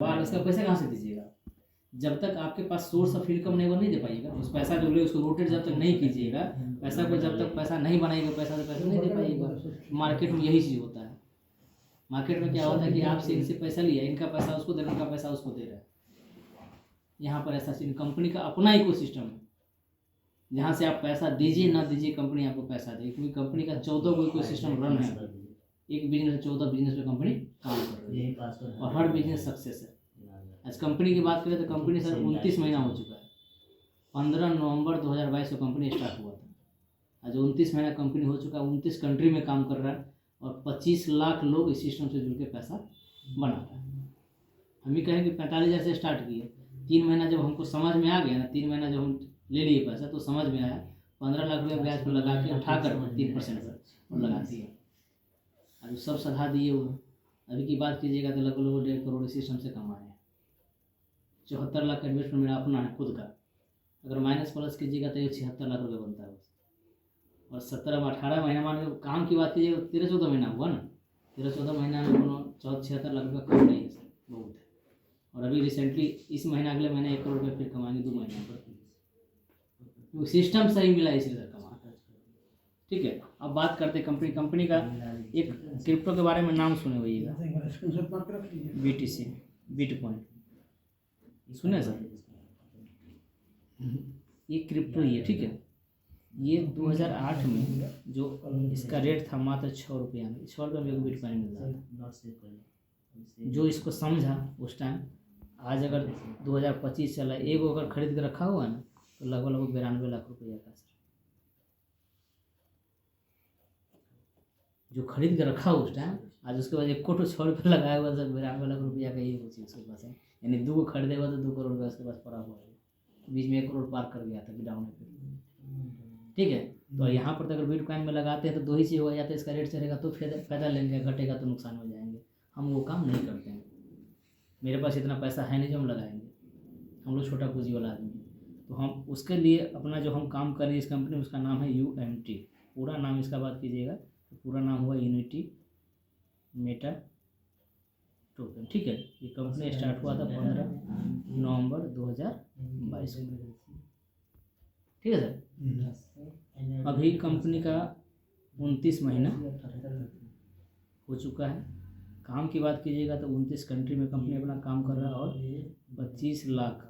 बार इसका पैसा कहाँ से दीजिएगा? जब तक आपके पास सोर्स ऑफ इनकम नहीं दे पाइएगा, उस पैसा जो ले उसको रोटेट जब तक नहीं कीजिएगा, पैसा को जब तक पैसा नहीं बनाएगा, पैसा से पैसा नहीं दे पाइएगा। मार्केट में यही चीज़ होता है। मार्केट में क्या होता है कि आपसे इनसे पैसा लिया, इनका पैसा उसको दे रहा है, उनका पैसा उसको दे रहा है। यहाँ पर ऐसा सीन, कंपनी का अपना इकोसिस्टम है जहाँ से आप पैसा दीजिए ना दीजिए, कंपनी आपको पैसा देगी, क्योंकि कंपनी का 14 को इकोसिस्टम रन है। एक बिजनेस 14 बिजनेस पे कंपनी काम कर रही है और हर बिजनेस सक्सेस है। आज कंपनी की बात करें तो कंपनी सर 29 महीना हो चुका है। 15 नवंबर 2022 को कंपनी स्टार्ट हुआ था। आज 29 महीना कंपनी हो चुका है, 29 कंट्री में काम कर रहा है और 25 लाख लोग इस सिस्टम से जुड़ के पैसा बना रहा है। हम ही कहें कि 45,000 से स्टार्ट किए, 3 महीना जब हमको समझ में आ गया ना, 3 महीना जब हम ले लिए पैसा तो समझ में आया, 15 लाख रुपये ब्याज पर लगा के उठाकर 3% पर और लगा दिए। अभी सब सधा दिए हुए। अभी की बात कीजिएगा तो लगभग 1.5 करोड़ इस सिस्टम से कमाए हैं। 74 लाख का इन्वेस्टमेंट मेरा अपना है खुद का। अगर माइनस प्लस कीजिएगा तो ये 76 लाख रुपये बनता है बस। और 17-18 महीना मान लो काम की बात कीजिएगा, 13-14 महीना हुआ ना, 13-14 महीना में दोनों 76 लाख रुपये कम नहीं है सर, बहुत है। और अभी रिसेंटली इस महीना अगले महीने 1 करोड़ रुपये फिर कमाएंगे 2 महीने पर। सिस्टम सही मिला इसलिए सर कमा। ठीक है, अब बात करते कंपनी का एक क्रिप्टो के बारे में नाम सुने होइएगा, BTC, बिटकॉइन सुने सर? ये क्रिप्टो ही है। ठीक है, ये 2008 में जो इसका रेट था मात्र 6 रुपया में, 6 रुपये में एक बिटकॉइन मिल रहा था। जो इसको समझा उस टाइम, आज अगर 2025 चला, एक अगर खरीद के रखा हुआ ना तो लगभग 92 लाख रुपया का सर, जो खरीद के रखा उस टाइम, आज उसके बाद 1 करोड़ 6 रुपये लगाया हुआ सर, 92 लाख रुपया का ये वो चीज़ उसके पास है। यानी 2 को खरीदे हुआ तो 2 करोड़ रुपया उसके पास पड़ा हुआ है। बीच में 1 करोड़ पार कर गया था डाउन पे। ठीक है, तो यहाँ पर तो अगर बिटकॉइन में लगाते हैं तो 2 ही चीज़ हो जाता है, इसका रेट चढ़ेगा तो फायदा लेंगे, घटेगा तो नुकसान हो जाएंगे। हम वो काम नहीं करते हैं। मेरे पास इतना पैसा है नहीं जो हम लगाएंगे, हम लोग छोटा पूंजी वाला आदमी। तो हम उसके लिए अपना जो हम काम कर रहे हैं इस कंपनी में, उसका नाम है UMT। पूरा नाम इसका बात कीजिएगा तो पूरा नाम हुआ यूनिटी मेटा टोकन। ठीक है, ये कंपनी स्टार्ट हुआ था 15 नवंबर 2022 को। ठीक है सर, अभी कंपनी का 29 महीना हो चुका है। काम की बात कीजिएगा तो 29 कंट्री में कंपनी अपना काम कर रहा है और 25 लाख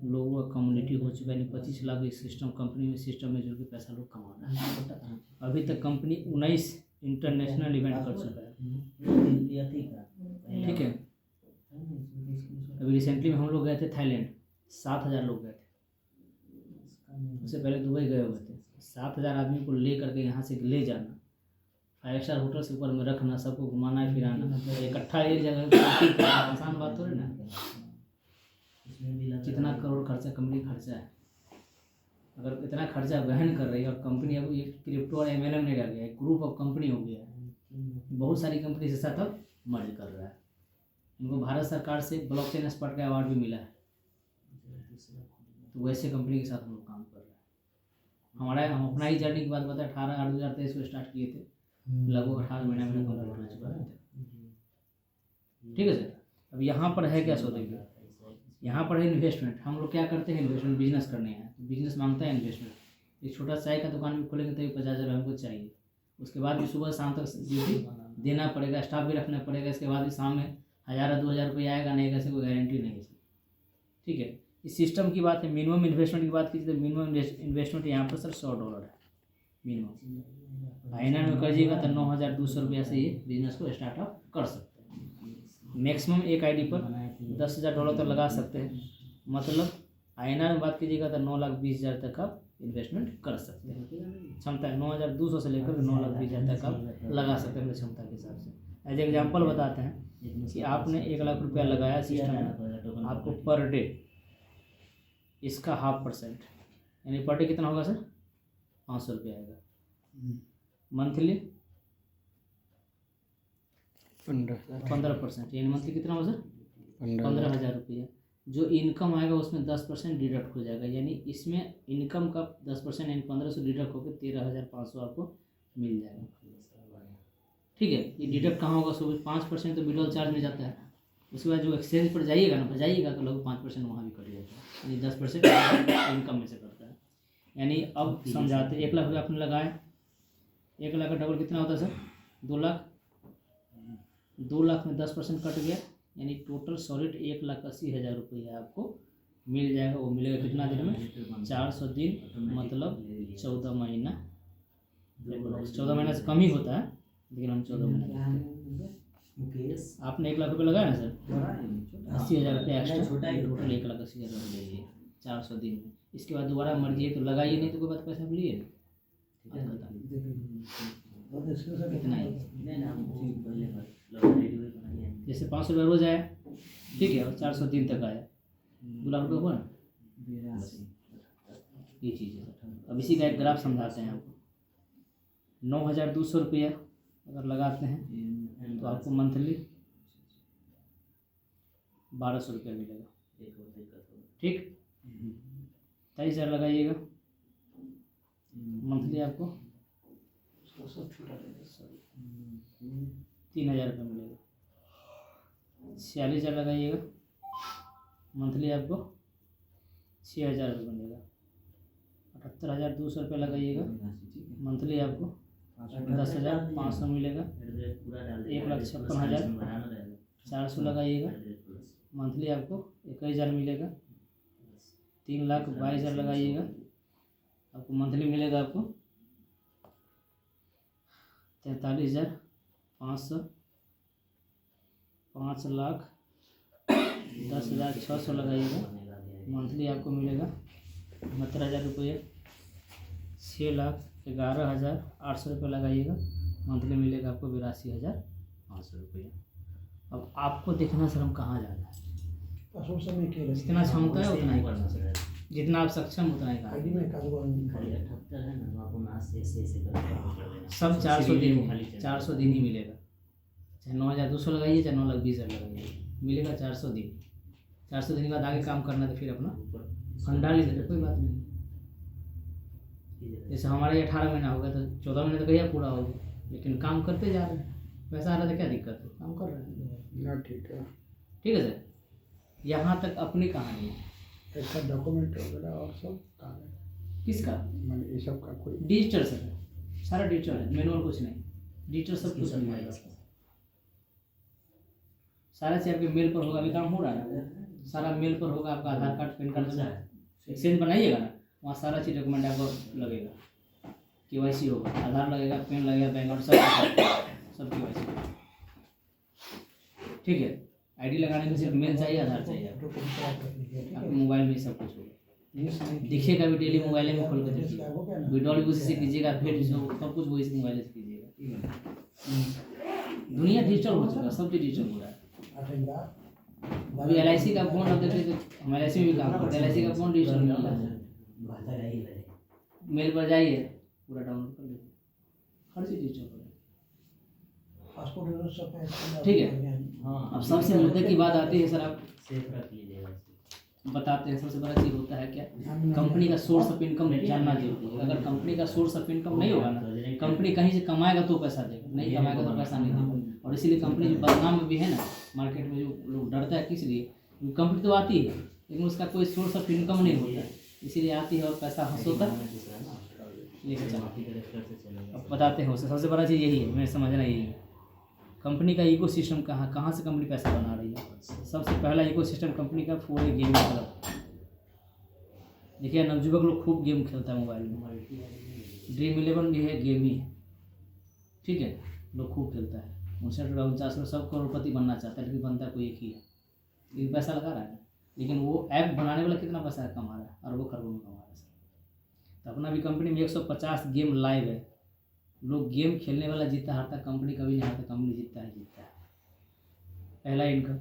लोगों का कम्युनिटी हो चुका है। यानी 25 लाख इस कंपनी में सिस्टम में जुड़ के पैसा लोग कमा रहा है। अभी तक कंपनी 19 इंटरनेशनल इवेंट कर चुका है। ठीक है, अभी रिसेंटली में हम लोग गए थे थाईलैंड, 7,000 लोग गए थे। उससे पहले दुबई गए हुए थे। 7,000 आदमी को ले करके यहाँ से ले जाना, 5 स्टार होटल से ऊपर में रखना, सबको घुमाना फिराना, इकट्ठा एक जगह आसान बात तो है ना। कितना करोड़ खर्चा कंपनी खर्चा है। अगर इतना खर्चा वहन कर रही है और कंपनी अब ये क्रिप्टो और MLM नहीं रह गया, एक ग्रुप ऑफ कंपनी हो गया है, बहुत सारी कंपनी के साथ अब मर्ज कर रहा है। इनको भारत सरकार से ब्लॉकचेन एक्सपर्ट का अवार्ड भी मिला है। तो वैसे कंपनी के साथ हम लोग काम कर रहे हैं। हम अपना ही जर्नी की बात बताएं, 18/8/2023 को स्टार्ट किए थे, लगभग 18 महीना में कंप्लीट हो चुका है। ठीक है सर, अब यहाँ पर है क्या सोचेंगे, यहाँ पर है इन्वेस्टमेंट। हम लोग क्या करते हैं, इन्वेस्टमेंट बिजनेस करने हैं तो बिजनेस मांगता है इन्वेस्टमेंट। एक छोटा चाय का दुकान भी खोलेंगे तो 50,000 हमको चाहिए। उसके बाद भी सुबह शाम तक ड्यूटी देना पड़ेगा, स्टाफ भी रखना पड़ेगा। इसके बाद भी शाम में 1,000-2,000 रुपये आएगा नहीं, ऐसे कोई गारंटी नहीं है। ठीक है, इस सिस्टम की बात है। मिनिमम इन्वेस्टमेंट की बात कीजिए तो मिनिमम इन्वेस्टमेंट यहाँ पर सर $100 है मिनिमम। INR में करिएगा तो 9,200 रुपया से ये बिजनेस को स्टार्टअप कर सकते हैं। मैक्सिमम एक ID पर $10,000 तक लगा सकते हैं। मतलब INR में बात कीजिएगा तो 9,20,000 तक आप इन्वेस्टमेंट कर सकते हैं। क्षमता है 9,200 से लेकर 9,20,000 तक आप लगा सकते हैं अपनी क्षमता के हिसाब से। एज एग्जाम्पल बताते हैं कि आपने 1 लाख रुपया लगाया सिस्टम में, आपको पर डे इसका 0.5% यानी पर डे कितना होगा सर, 500 रुपया आएगा। मंथली 15% यानी मंथली कितना होगा सर, 15,000 रुपया। जो इनकम आएगा उसमें 10% डिडक्ट हो जाएगा। यानी इसमें इनकम का 10% यानी 1,500 डिडक्ट होकर 13,500 आपको मिल जाएगा। ठीक है, ये डिडक्ट कहाँ होगा, सुबह 5% तो विड्रॉल चार्ज में जाता है। उसके बाद जो एक्सचेंज पर जाइएगा ना, जाइएगा तो लगभग 5% वहाँ भी कट जाता है, यानी 10% इनकम में से करता है। यानी अब समझाते 1 लाख रुपये आपने लगाए, 1 लाख का डबल कितना होता है सर? 2 लाख। 2 लाख में 10% कट गया, यानी टोटल सॉलिड 1,80,000 रुपये आपको मिल जाएगा। वो मिलेगा कितना दिन में? 400 दिन, मतलब 14 महीना। 14 महीना से कम ही होता है, लेकिन हम 14 महीना। आपने 1 लाख रुपये लगाया ना सर, 80,000 रुपये एक्स्ट्रा, टोटल 1,80,000 रुपये ले लिए 400 दिन में। इसके बाद दोबारा मर्जी है तो लगाइए, नहीं तो कोई बात पैसा लिए इतना ही। जैसे 500 रुपये रोज आया, ठीक है, और 400 दिन तक आया, 2 लाख रुपये हुआ ना। ये चीज़ है सर। अब इसी का एक ग्राफ समझाते हैं आपको। 9,200 रुपया अगर लगाते हैं तो आपको मंथली 1,200 रुपया मिलेगा, ठीक। 23,000 लगाइएगा, मंथली आपको 3,000 रुपये मिलेगा। 46,000 लगाइएगा, मंथली आपको 6,000 रुपये मिलेगा। 78,200 रुपये लगाइएगा, मंथली आपको 10,500 मिलेगा। 1,56,400 लगाइएगा, मंथली आपको 21,000 मिलेगा। 3,22,000 लगाइएगा, आपको मंथली मिलेगा आपको 43,500। 5,10,600 लगाइएगा, मंथली आपको मिलेगा 72,000 रुपये। 6,11,800 रुपये लगाइएगा, मंथली मिलेगा आपको 82,500 रुपये। अब आपको देखना सर हम कहाँ जाना है। जितना क्षमता है उतना ही करना सर, जितना आप सक्षम उतना ही करना। सब 400 दिन ही मिलेगा, चाहे 9,200 लगाइए, चाहे 9,20,000 लगाइए, मिलेगा 400 दिन। 400 दिन के बाद आगे काम करना तो फिर अपना फंडा ले लेते, कोई बात नहीं। जैसे हमारे 18 महीना हो गया तो 14 महीने तो कहिए पूरा हो गया, लेकिन काम करते जा रहे हैं, पैसा आ रहा था, क्या दिक्कत है, काम कर रहे हैं। ठीक है सर। यहाँ तक अपनी कहानी है। इसका डॉक्यूमेंट वगैरह और सब किसका? मैंने ये सब का कोई डिजिटल सर, सारा डिजिटल है, मैनुअल कुछ नहीं, डिजिटल सब कुछ मिलेगा। सारा चीज़ आपके मेल पर होगा, अभी काम हो रहा है, सारा मेल पर होगा। आपका आधार कार्ड, पैन कार्ड एक्सचेंज बनाइएगा ना, वहाँ सारा चीज़ डॉक्यूमेंट आपको लगेगा। KYC होगा, आधार लगेगा, पैन लगेगा, बैंक और सब KYC, ठीक है। ID लगाने में सिर्फ मेल चाहिए, आधार चाहिए, आपके मोबाइल में सब कुछ होगा। दिखेगा भी डेली मोबाइल में खोल कर देखिए, विड्रॉल भी उसी से कीजिएगा, फिर सब कुछ वही से मोबाइल से कीजिएगा। दुनिया डिजिटल हो चुका है, सब चीज़ डिजिटल हो रहा है। अभी LIC का बॉन्ड आप देखते तो हम LIC में भी काम करते हैं, LIC का बॉन्ड डिजिटल मिल रहा है। मेल पर जाइए, पूरा डाउनलोड कर लीजिए, हर चीज़ डिजिटल हो रहा है, ठीक है। अब सबसे मुद्दे की बात आती है सर, आप बताते हैं सबसे बड़ा चीज़ होता है क्या, कंपनी का सोर्स ऑफ इनकम जानना जरूरी है। अगर कंपनी का सोर्स ऑफ इनकम नहीं होगा ना, कंपनी कहीं से कमाएगा तो पैसा देगा, नहीं कमाएगा तो पैसा नहीं देगा। और इसीलिए कंपनी जो बदनाम भी है ना मार्केट में, जो लोग डरता है, किस लिए? कंपनी तो आती है लेकिन उसका कोई सोर्स ऑफ इनकम नहीं होता, इसीलिए आती है और पैसा हंसोता लेकर चलाती है। अब बताते हैं, सबसे बड़ा चीज़ यही है, मैं समझना यही है, कंपनी का इकोसिस्टम कहाँ से कंपनी पैसा बना रही है। सबसे पहला इकोसिस्टम कंपनी का पूरे गेम क्लब। देखिए नवजुवक लोग खूब गेम खेलता है मोबाइल में, ड्रीम 11 भी है, गेम ही है, ठीक है, लोग खूब खेलता है। 59-49 सब करोड़पति बनना चाहता है, लेकिन बनता कोई एक ही है, लेकिन पैसा लगा रहा है। लेकिन वो ऐप बनाने वाला कितना पैसा कमा रहा है, अरबों खरबों में कमा रहा है। तो अपना भी कंपनी में 150 गेम लाइव है, लोग गेम खेलने वाला जीतता हारता, कंपनी कभी नहीं हारता, कंपनी जीतता है। पहला इनकम।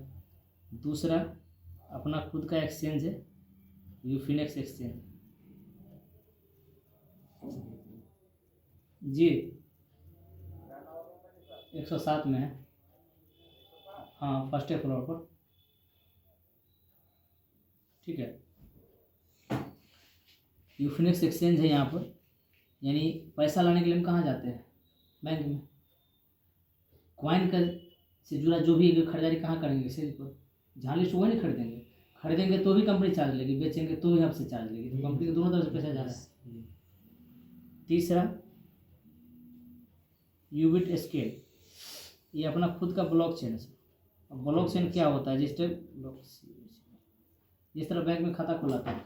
दूसरा अपना खुद का एक्सचेंज है, यूफिनेक्स एक्सचेंज जी, 107 में है, हाँ, फर्स्ट फ्लोर पर, ठीक है। यूफिनेक्स एक्सचेंज है यहाँ पर, यानी पैसा लाने के लिए हम कहाँ जाते हैं? बैंक में। कॉइन का से जुड़ा जो भी खरीदारी कहाँ करेंगे? सेल पर। जहाँ लिस्ट वही नहीं खरीदेंगे, खरीदेंगे तो भी कंपनी चार्ज लेगी, बेचेंगे तो भी आपसे चार्ज लेगी, तो कंपनी के दोनों तरफ से पैसा जा रहा है। तीसरा यूबिट स्केल, ये अपना खुद का ब्लॉकचेन है। अब ब्लॉकचेन क्या होता है, जिस तरह बैंक में खाता खुलाता है,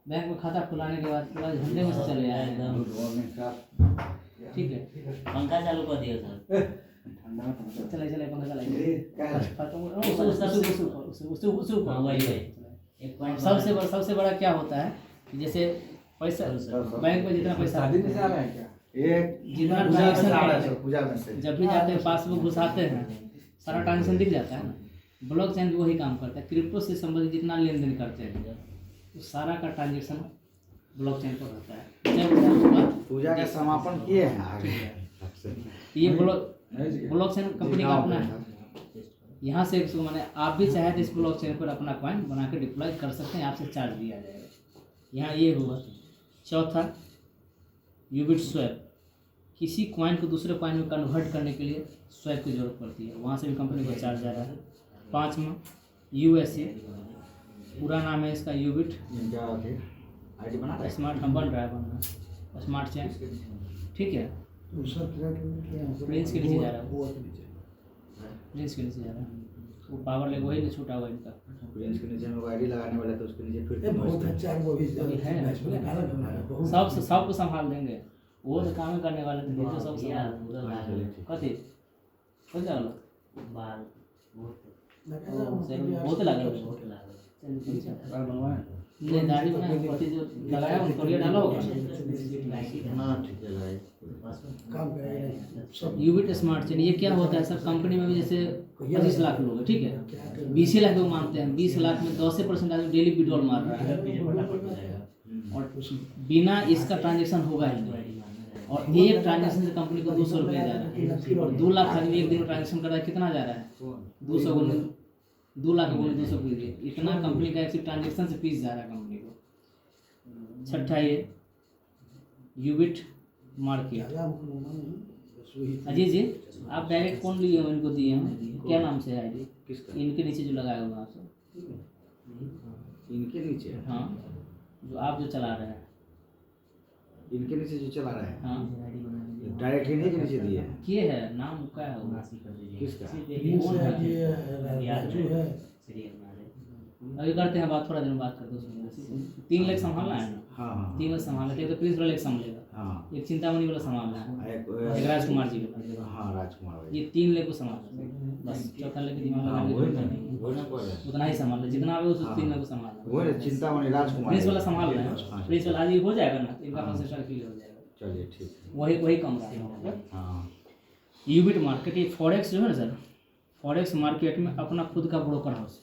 बैंक में खाता खुलाने के बाद पूरा झंडे में से चले आए एकदम, ठीक है। पंखा चालू कर दिया सर। चले पंखा चलाइए, एक पॉइंट सबसे बड़ा क्या होता है कि जैसे पैसा बैंक में जितना पैसा जितना ट्रांजेक्शन जब भी जाते हैं पासबुक घुसाते हैं सारा ट्रांजेक्शन दिख जाता है ना। ब्लॉकचेन भी वही काम करता है, क्रिप्टो से संबंधित जितना लेन देन करते हैं तो सारा का ट्रांजेक्शन ब्लॉकचेन पर रहता है। जब पूजा का समापन किए हैं ये ब्लॉकचेन कंपनी का अपना है, यहाँ से इसको माने आप भी चाहे तो इस ब्लॉकचेन पर अपना कॉइन बना के डिप्लॉय कर सकते हैं, आपसे चार्ज लिया जाएगा। यहाँ ये हुआ। चौथा यूबिट स्वैप, किसी कॉइन को दूसरे कॉइन में कन्वर्ट करने के लिए स्वैप की जरूरत पड़ती है, वहाँ से भी कंपनी को चार्ज जा रहा है। पाँचवा यूएसए, पूरा नाम है इसका यूबिट आईडी बना स्मार्ट, हम बन रहा है बनना स्मार्ट चेन, ठीक है। प्रिंस के नीचे जा रहा है, प्रिंस के नीचे जा रहा है, वो पावर लेग वही नहीं छूटा हुआ इनका। प्रिंस के नीचे में आईडी लगाने वाला तो उसके नीचे फिर बहुत अच्छा है वो भी है, सबको संभाल देंगे, वो तो काम ही करने वाले थे, तो सब कथी हो जाओ बाल बहुत लगा नहीं दाढ़ी बना कथी जो लगाया उनको ये डाला होगा। यूबिट स्मार्ट चेन, ये क्या होता है सर, कंपनी में भी जैसे 25 लाख लोग हैं, ठीक है, 20 लाख लोग मानते हैं, 20 लाख में 10% आदमी डेली विड्रॉल मार रहा है और बिना इसका ट्रांजेक्शन होगा ही नहीं, और एक ट्रांजेक्शन से कंपनी को 200 रुपये जा रहा है, और 2 लाख आदमी एक दिन में ट्रांजेक्शन कर रहा है, कितना जा रहा है 200 गुना 2 लाख गुना 200 कीजिए, इतना कंपनी का एक ट्रांजेक्शन से फीस जा रहा है कंपनी को। छठा ये यूबिट मार्केट, अजय जी आप डायरेक्ट कौन लिए हो, इनको दिए हैं क्या नाम से है आईडी, किसका? इनके नीचे जो लगाया हुआ आप सब, इनके नीचे हाँ जो आप जो चला रहे हैं, इनके नीचे जो चला रहा है हाँ डायरेक्ट इन्हीं के नीचे दिए हैं। किए है, नाम क्या है वो, किसका? अभी करते हैं बात, थोड़ा दिन बात करते हैं उसमें। 3 लाख संभालना है ना, हाँ हाँ 3 लाख संभालना है, तो प्रिंस वाला एक संभालेगा, हाँ एक चिंतामणि वाला संभालना है, एक एक राजकुमार जी का, हाँ राजकुमार भाई, ये 3 लाख को संभालना है बस। चौथा लाख दिमाग हाँ लगा वही के ना नहीं, वही ना बोल रहे हैं। उतना ही संभालना, जितना आवे उस 3 लाख को संभालना। वो ना चिंतामणि राजकुमार प्रिंस वाला संभाल रहे हैं, हाँ। प्रिंस वाला आज ही हो जाएगा ना, इनका कंसेशन क्लियर हो जाएगा, चलिए ठीक है। वही कम रहा है। हाँ यूबिट मार्केट, ये फॉरेक्स जो है ना सर, फॉरेक्स मार्केट में अपना खुद का ब्रोकर हाउस,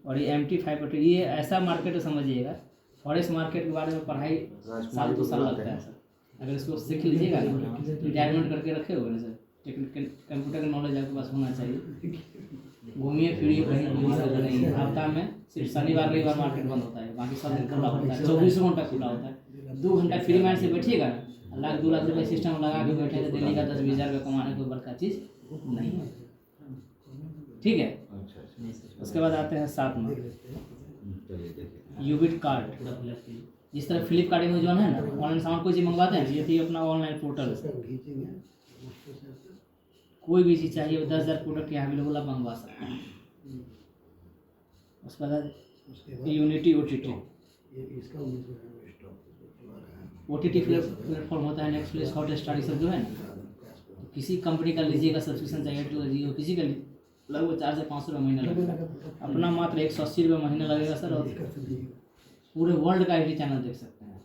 और ये MT5, ये ऐसा मार्केट समझिएगा, फॉरेक्स मार्केट के बारे में पढ़ाई साल 2 साल लगता है सर, अगर इसको सीख लीजिएगा ना, रिटायरमेंट करके रखे होगे ना सर, कंप्यूटर का नॉलेज आपके पास होना चाहिए, घूमिए फिरिए कहीं घूमिए नहीं, हफ्ता में सिर्फ शनिवार रविवार मार्केट बंद होता है, बाकी सब दिन खुला होता है, 24 घंटा खुला होता है। 2 घंटा फ्री माइंड से बैठिएगा ना, 1-2 लाख रुपये सिस्टम लगा के बैठे तो डेली का 10-20 हज़ार रुपये कमाने कोई बड़का चीज़ नहीं है, ठीक है। अच्छा उसके बाद आते हैं 7 में चलिए देखिए यूबिट कार्ट, जिस तरह फ्लिपकार्ट अमेजॉन है ना, ऑनलाइन सामान कोई चीज़ मंगवाते हैं, ये थी अपना ऑनलाइन पोर्टल, कोई भी चीज़ चाहिए 10,000 प्रोडक्ट यहाँ अवेलेबल आप मंगवा सकते हैं। उसके बाद यूनिटी OTT प्लेटफॉर्म होता है, नेटफ्लिक्स, हॉटस्टार, सब जो है ना, तो किसी कंपनी का लीजिएगा सब्सक्रिप्शन चाहिए तो जियो, किसी का लगभग 400 से 500 रुपये महीना लगेगा, अपना मात्र 180 रुपये महीना लगेगा सर, और पूरे वर्ल्ड का IT चैनल देख सकते हैं।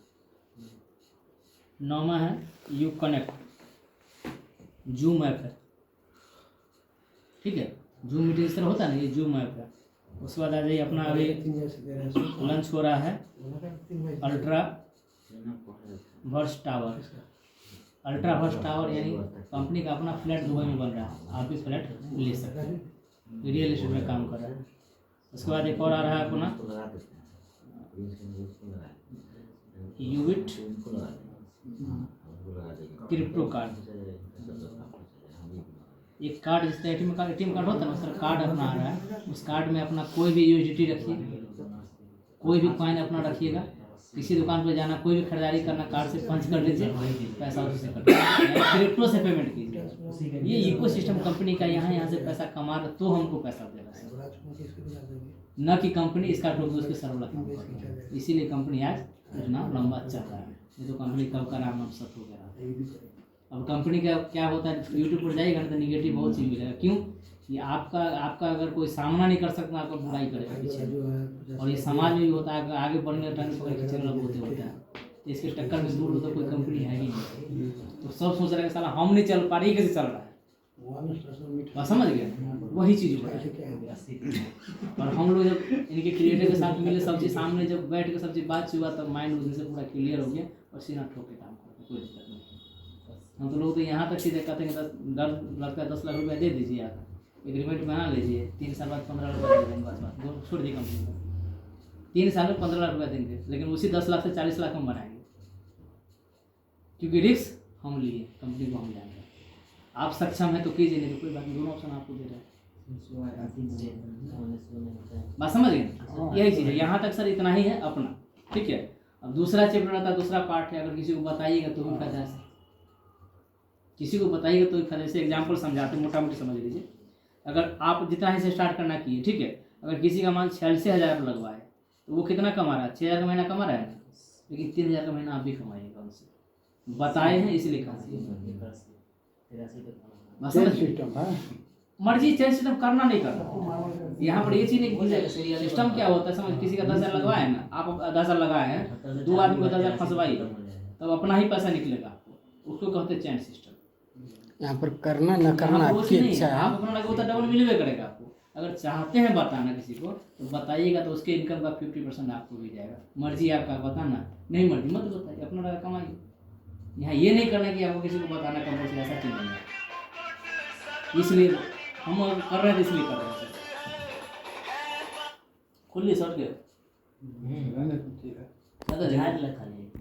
9वां है यू कनेक्ट, जूम ऐप है, ठीक है, जूम मीटिंग इस तरह होता है ना, ये जूम ऐप है। उसके बाद आ जाइए अपना अभी लंच हो रहा है ultra verse tower, ultra verse tower यानी कंपनी का अपना फ्लैट दुबई में बन रहा है, आप भी फ्लैट ले सकते हैं, रियल एस्टेट में काम कर रहा है। उसके बाद एक और आ रहा है अपना यूबिट क्रिप्टो कार्ड, एक कार्ड जिसका एटीएम कार्ड होता है ना, उसका कार्ड अपना आ रहा है, उस कार्ड में अपना कोई भी यूएसडीटी रखिए, कोई भी कॉइन अपना रखिएगा। किसी दुकान पर जाना, कोई भी खरीदारी करना, कार्ड से पंच कर लीजिए, पैसा उससे कट क्रिप्टो से पेमेंट कीजिए। ये इकोसिस्टम कंपनी का यहाँ से पैसा कमा रहा तो हमको पैसा दे रहा है, न कि कंपनी इसका ठोक उसके सर्वला काम कर रहा है। इसीलिए कंपनी आज इतना लंबा चल रहा है, ये तो कंपनी कब का नाम सत हो गया। अब कंपनी का क्या होता है, यूट्यूब पर जाइएगा ना तो निगेटिव बहुत चीज़ मिलेगा। क्यों? ये आपका अगर कोई सामना नहीं कर सकता, आपको बुराई करेगा पीछे। और ये समाज में भी होता है, आगे बढ़ने का टाइम पकड़ के चलना बहुत होता है, तो इसके टक्कर में दूर तो कोई कंपनी है ही नहीं। तो सब सोच रहे हैं साला हम नहीं चल पा रही, कैसे चल रहा है, बस समझ गया, वही चीज़ हो रहा है। और हम लोग जब इनके क्रिएटर के साथ मिले, सब चीज़ सामने जब बैठ के सब चीज़ बात हुआ, तब माइंड उनसे पूरा क्लियर हो गया और सीना ठोक के काम करते, कोई दिक्कत नहीं। हम तो लोग तो यहाँ तक सीधे कहते हैं कि 10 लाख रुपया दे दीजिए, आप एग्रीमेंट बना लीजिए, 3 साल बाद 15 लाख रुपया दे देंगे, बस छोड़ दी कंपनी को। 3 साल में 15 लाख रुपया देंगे, लेकिन उसी 10 लाख से 40 लाख हम बनाएंगे, क्योंकि रिस्क हम लिए, कंपनी को हम जाएंगे। आप सक्षम है तो कीजिए, नहीं तो कोई बात नहीं, दोनों ऑप्शन आपको दे रहे हैं। बात समझ गए? यही चीज़ है, यहाँ तक सर इतना ही है अपना, ठीक है। अब दूसरा चैप्टर रहता है, दूसरा पार्ट है, अगर किसी को बताइएगा तो भी फायदा है, किसी को बताइएगा तो भी फायदा। जैसे एग्जाम्पल समझाते, मोटा मोटी समझ लीजिए। अगर आप जितना ही से स्टार्ट करना किए, ठीक है, अगर किसी का मान 46,000 लगवाए तो वो कितना कमा रहा है? 6,000 का महीना कमा रहा है, लेकिन 3,000 का महीना आप भी कमाइएगा उनसे, बताए हैं इसलिए कमाइएगा। सिस्टम है, मर्जी चेंज सिस्टम करना नहीं करना। यहाँ पर ये चीज़ नहीं, सिस्टम क्या होता है समझ, किसी का 10,000 लगवाए ना, आप 10,000 लगाए हैं, 2 आदमी को 10,000 फंसवाइए, तब अपना ही पैसा निकलेगा आपको, उसको कहते हैं चेंज सिस्टम। यहाँ पर करना न करना आपकी इच्छा है। आप अपना लगे तो डबल मिलवे करेगा आपको। अगर चाहते हैं बताना किसी को तो बताइएगा, तो उसके इनकम का 50% आपको भी जाएगा। मर्जी आपका बताना, नहीं मर्जी मत बताइए, अपना लगा कमाइए। यहाँ ये नहीं करना कि आपको किसी को बताना कंपल्सरी, ऐसा चीज़ नहीं है। इसलिए हम कर रहे हैं, इसलिए कर रहे हैं। खुली सट गए ज़्यादा झाड़ लगा खाली।